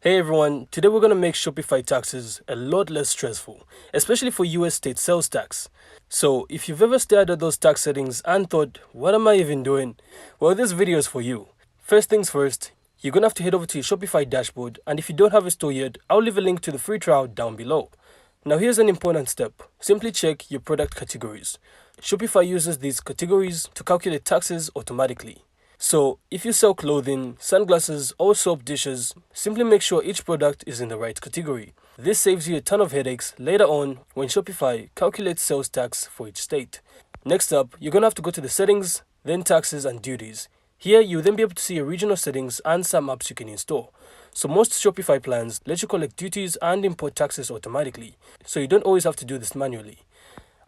Hey everyone, today we're going to make Shopify taxes a lot less stressful, especially for US state sales tax. So if you've ever stared at those tax settings and thought, what am I even doing? Well, this video is for you. First things first, you're going to have to head over to your Shopify dashboard, and if you don't have a store yet, I'll leave a link to the free trial down below. Now here's an important step. Simply check your product categories. Shopify uses these categories to calculate taxes automatically. So, if you sell clothing, sunglasses, or soap dishes, simply make sure each product is in the right category. This saves you a ton of headaches later on when Shopify calculates sales tax for each state. Next up, you're going to have to go to the settings, then taxes and duties. Here, you'll then be able to see your regional settings and some apps you can install. So most Shopify plans let you collect duties and import taxes automatically, so you don't always have to do this manually.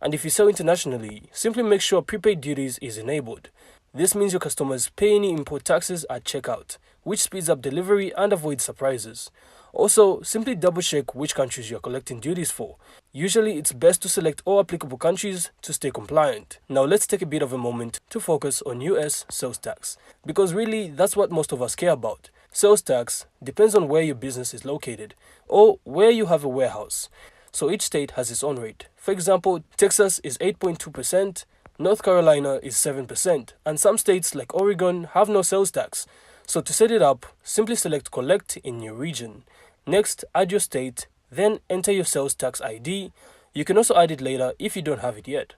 And if you sell internationally, simply make sure prepaid duties is enabled. This means your customers pay any import taxes at checkout, which speeds up delivery and avoids surprises. Also, simply double check which countries you're collecting duties for. Usually, it's best to select all applicable countries to stay compliant. Now let's take a bit of a moment to focus on US sales tax, because really that's what most of us care about. Sales tax depends on where your business is located or where you have a warehouse. So each state has its own rate. For example, Texas is 8.2%, North Carolina is 7%, and some states like Oregon have no sales tax. So to set it up, simply select Collect in your region. Next, add your state, then enter your sales tax ID. You can also add it later if you don't have it yet.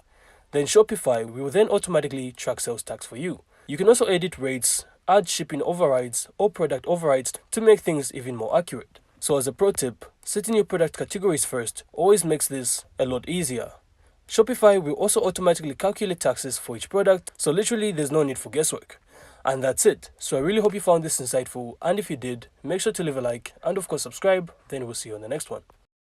Then Shopify will then automatically track sales tax for you. You can also edit rates, add shipping overrides or product overrides to make things even more accurate. So as a pro tip, setting your product categories first always makes this a lot easier. Shopify will also automatically calculate taxes for each product, so literally there's no need for guesswork. And that's it. So I really hope you found this insightful, and if you did, make sure to leave a like and of course subscribe, then we'll see you on the next one.